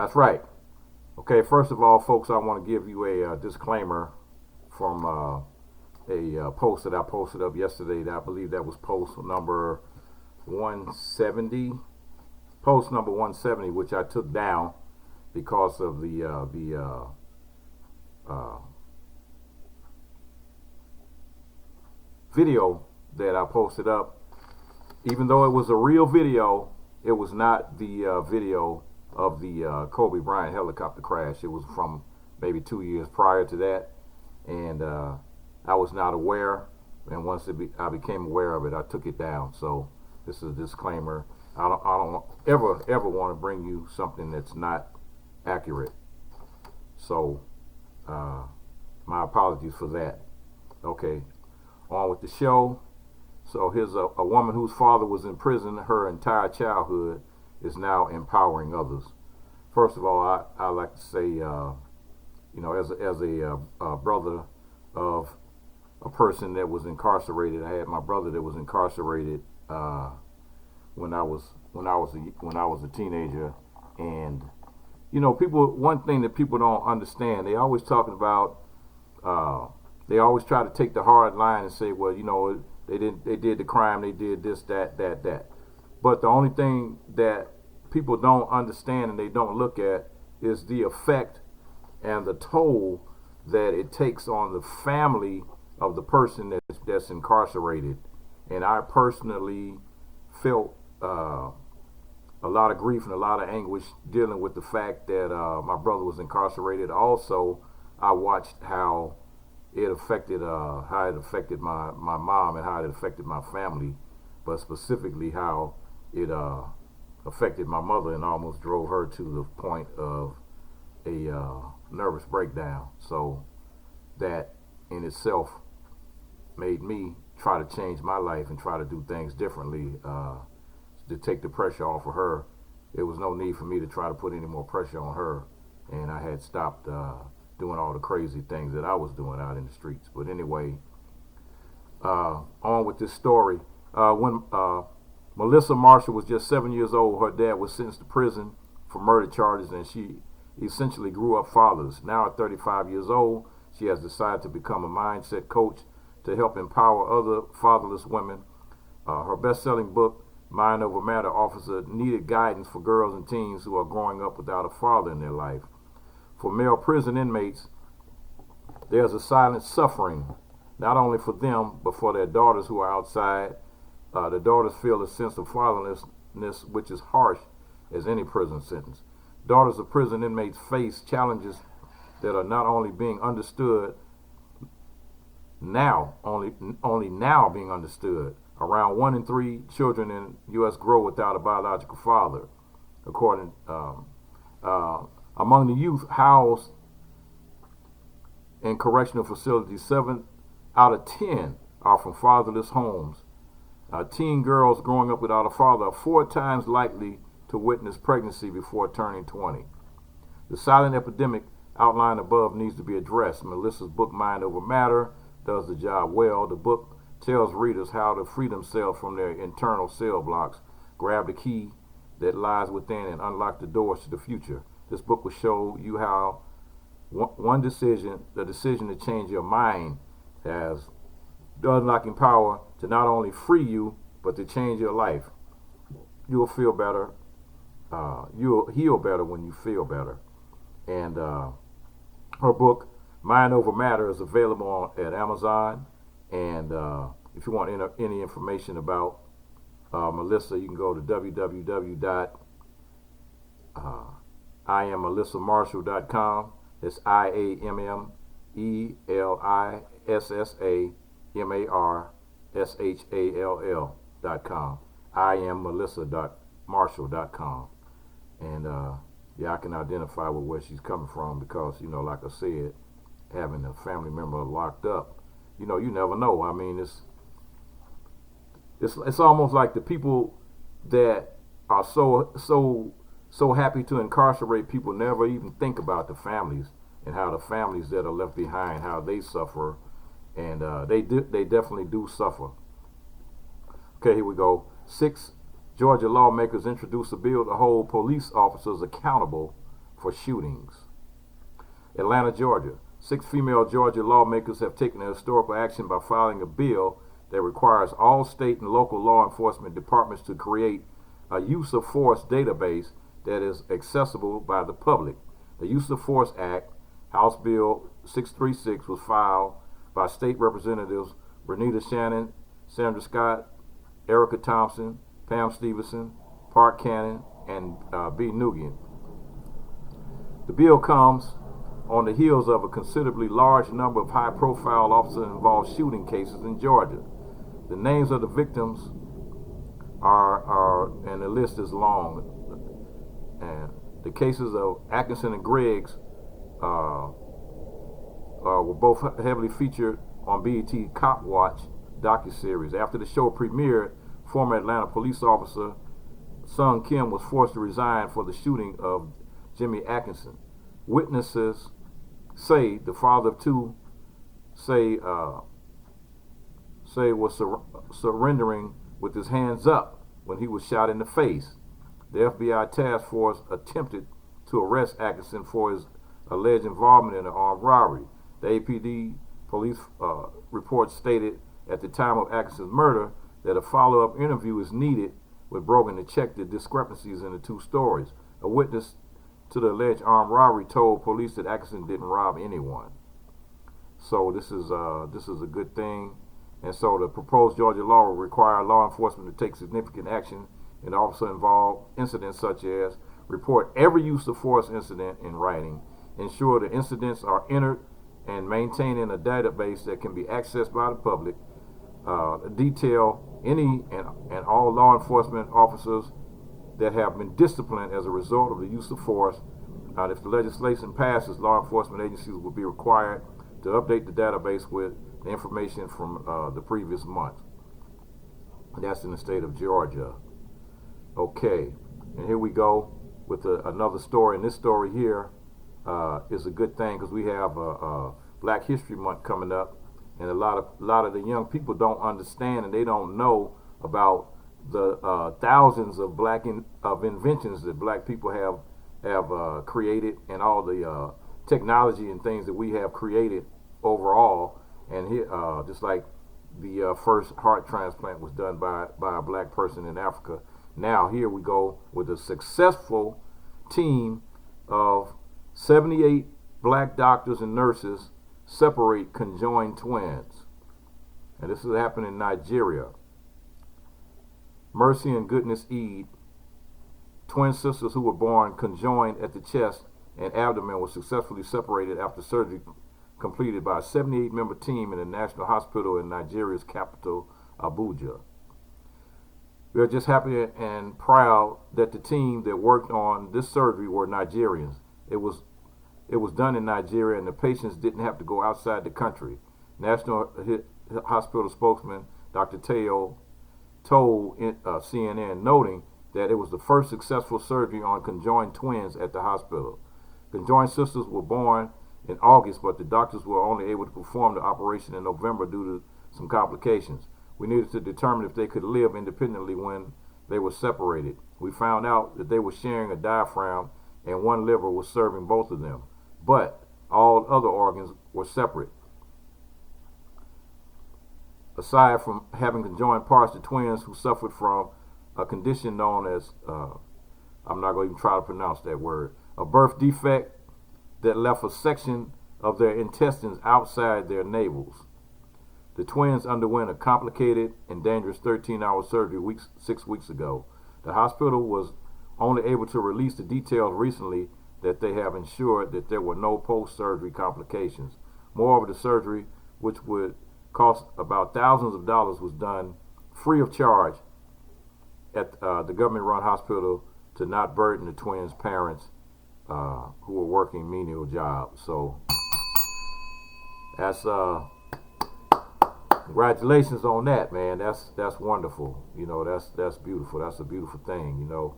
That's right. Okay, first of all, folks, I want to give you a disclaimer from a post that I posted up yesterday. I believe that was post number 170. Post number 170, which I took down because of the video that I posted up. Even though it was a real video, it was not the video of the Kobe Bryant helicopter crash. It was from maybe 2 years prior to that, and I was not aware. And once I became aware of it, I took it down. So this is a disclaimer. I don't ever want to bring you something that's not accurate. So my apologies for that. Okay, on with the show. So here's a woman whose father was in prison her entire childhood is now empowering others. First of all, I like to say, as a brother of a person that was incarcerated, I had my brother that was incarcerated when I was a teenager, and one thing that people don't understand, they always talking about, they always try to take the hard line and say, well, they did the crime, they did this, that. But the only thing that people don't understand and they don't look at is the effect and the toll that it takes on the family of the person that's incarcerated. And I personally felt a lot of grief and a lot of anguish dealing with the fact that my brother was incarcerated. Also, I watched how it affected my mom and how it affected my family, but specifically how it affected my mother and almost drove her to the point of a nervous breakdown. So that in itself made me try to change my life and try to do things differently to take the pressure off of her. There was no need for me to try to put any more pressure on her, and I had stopped doing all the crazy things that I was doing out in the streets. But anyway, on with this story. When Melissa Marshall was just 7 years old, her dad was sentenced to prison for murder charges, and she essentially grew up fatherless. Now at 35 years old, she has decided to become a mindset coach to help empower other fatherless women. Her best-selling book, Mind Over Matter, offers a needed guidance for girls and teens who are growing up without a father in their life. For male prison inmates, there's a silent suffering, not only for them, but for their daughters who are outside. The daughters feel a sense of fatherlessness, which is harsh as any prison sentence. Daughters of prison inmates face challenges that are not only being understood now, only now being understood. Around 1 in 3 children in the U.S. grow without a biological father, according among the youth housed in correctional facilities, 7 out of 10 are from fatherless homes. Teen girls growing up without a father are 4 times likely to witness pregnancy before turning 20. The silent epidemic outlined above needs to be addressed. Melissa's book, Mind Over Matter, does the job well. The book tells readers how to free themselves from their internal cell blocks, grab the key that lies within, and unlock the doors to the future. This book will show you how one decision, the decision to change your mind, has the unlocking power to not only free you, but to change your life. You'll feel better. You'll heal better when you feel better. And her book, Mind Over Matter, is available at Amazon. And if you want any information about Melissa, you can go to www.IamMelissaMarshall.com. It's IamMelissaMarshall.com. IamMelissa.Marshall.com. And yeah, I can identify with where she's coming from because, like I said, having a family member locked up, you never know. I mean, it's almost like the people that are so happy to incarcerate people never even think about the families and how the families that are left behind, how they suffer, and they definitely do suffer. Okay, here we go. 6 Georgia lawmakers introduced a bill to hold police officers accountable for shootings. Atlanta, Georgia. 6 female Georgia lawmakers have taken a historical action by filing a bill that requires all state and local law enforcement departments to create a use of force database that is accessible by the public. The Use of Force Act, House Bill 636, was filed by state representatives Renita Shannon, Sandra Scott, Erica Thompson, Pam Stevenson, Park Cannon, and B. Nugent. The bill comes on the heels of a considerably large number of high-profile officer-involved shooting cases in Georgia. The names of the victims are and the list is long. And the cases of Atkinson and Griggs were both heavily featured on BET Cop Watch docuseries. After the show premiered, former Atlanta police officer Sung Kim was forced to resign for the shooting of Jimmy Atkinson. Witnesses say the father of two was surrendering with his hands up when he was shot in the face. The FBI task force attempted to arrest Atkinson for his alleged involvement in an armed robbery. The APD police report stated at the time of Atkinson's murder that a follow-up interview is needed with Brogan to check the discrepancies in the two stories. A witness to the alleged armed robbery told police that Atkinson didn't rob anyone. So this is a good thing. And so the proposed Georgia law will require law enforcement to take significant action in officer-involved incidents, such as report every use of force incident in writing, ensure the incidents are entered and maintained in a database that can be accessed by the public, detail any and all law enforcement officers that have been disciplined as a result of the use of force. If the legislation passes, law enforcement agencies will be required to update the database with the information from the previous month. That's in the state of Georgia. Okay, and here we go with another story. And this story here is a good thing because we have Black History Month coming up, and a lot of the young people don't understand and they don't know about the thousands of of inventions that black people have created, and all the technology and things that we have created overall. And here, just like the first heart transplant was done by a black person in Africa, now here we go with a successful team of 78 black doctors and nurses separate conjoined twins. And this is happening in Nigeria. Mercy and Goodness Eid, twin sisters who were born conjoined at the chest and abdomen, were successfully separated after surgery completed by a 78-member team in a national hospital in Nigeria's capital, Abuja. We are just happy and proud that the team that worked on this surgery were Nigerians. It was done in Nigeria, and the patients didn't have to go outside the country. National Hospital spokesman Dr. Teo told CNN, noting that it was the first successful surgery on conjoined twins at the hospital. Conjoined sisters were born in August, but the doctors were only able to perform the operation in November due to some complications. We needed to determine if they could live independently when they were separated. We found out that they were sharing a diaphragm and one liver was serving both of them, but all other organs were separate. Aside from having conjoined parts, the twins who suffered from a condition known as, I'm not going to even try to pronounce that word, a birth defect that left a section of their intestines outside their navels. The twins underwent a complicated and dangerous 13-hour surgery 6 weeks ago. The hospital was only able to release the details recently that they have ensured that there were no post-surgery complications. Moreover, the surgery, which would cost about thousands of dollars, was done free of charge at the government-run hospital to not burden the twins' parents who were working menial jobs. So that's congratulations on that, man. That's wonderful. You know, that's beautiful. That's a beautiful thing, you know.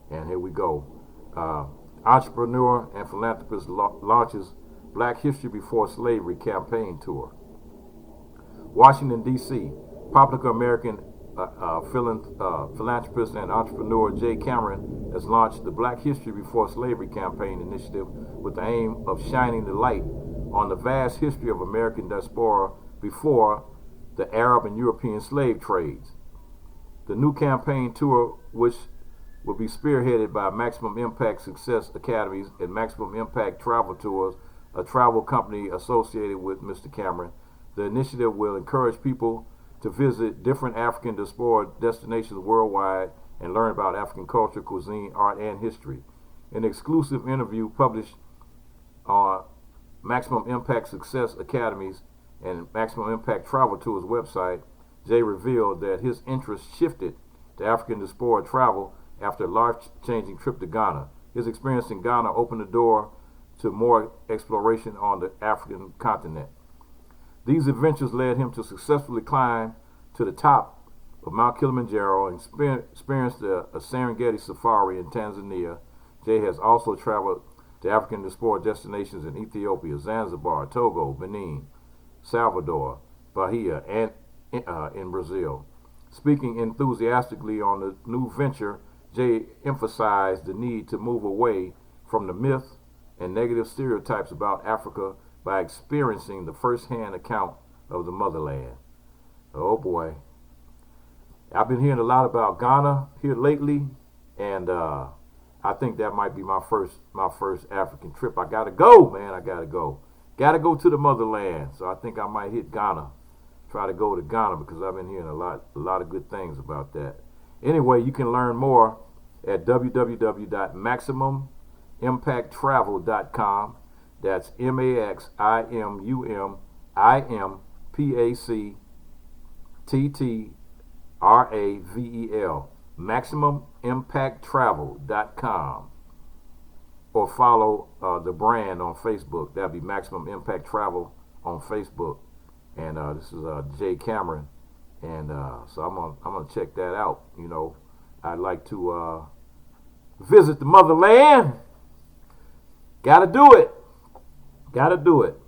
And here we go. Entrepreneur and philanthropist launches Black History Before Slavery campaign tour. Washington, D.C. Popular American philanthropist and entrepreneur Jay Cameron has launched the Black History Before Slavery campaign initiative with the aim of shining the light on the vast history of American diaspora before the Arab and European slave trades. The new campaign tour, which will be spearheaded by Maximum Impact Success Academies and Maximum Impact Travel Tours, a travel company associated with Mr. Cameron. The initiative will encourage people to visit different African diaspora destinations worldwide and learn about African culture, cuisine, art, and history. In an exclusive interview published on Maximum Impact Success Academies and Maximum Impact Travel Tours website, Jay revealed that his interest shifted to African diaspora travel after a life-changing trip to Ghana. His experience in Ghana opened the door to more exploration on the African continent. These adventures led him to successfully climb to the top of Mount Kilimanjaro and experienced a Serengeti safari in Tanzania. Jay has also traveled to African diaspora destinations in Ethiopia, Zanzibar, Togo, Benin, Salvador, Bahia, and in Brazil. Speaking enthusiastically on the new venture, Jay emphasized the need to move away from the myth and negative stereotypes about Africa by experiencing the first-hand account of the motherland. Oh boy. I've been hearing a lot about Ghana here lately, and I think that might be my first African trip. I gotta go, man. I gotta go. Gotta go to the motherland. So I think I might hit Ghana. Try to go to Ghana because I've been hearing a lot of good things about that. Anyway, you can learn more at www.maximumimpacttravel.com. That's MAXIMUMIMPACTTRAVEL. MaximumImpactTravel.com. Or follow the brand on Facebook. That'd be Maximum Impact Travel on Facebook. And this is Jay Cameron, and so I'm gonna check that out. You know, I'd like to visit the motherland. Gotta do it. Gotta do it.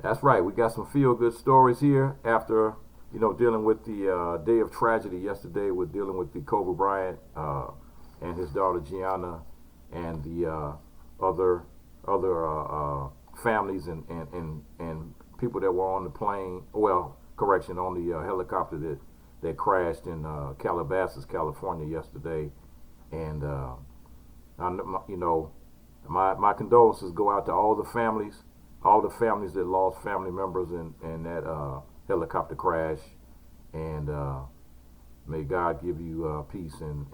That's right. We got some feel-good stories here after dealing with the day of tragedy yesterday. We're dealing with the Kobe Bryant and his daughter Gianna and the other families and people that were on the plane, on the helicopter that crashed in Calabasas, California yesterday. And my condolences go out to all the families that lost family members in that helicopter crash. And may God give you peace and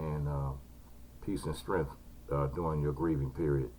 strength during your grieving period.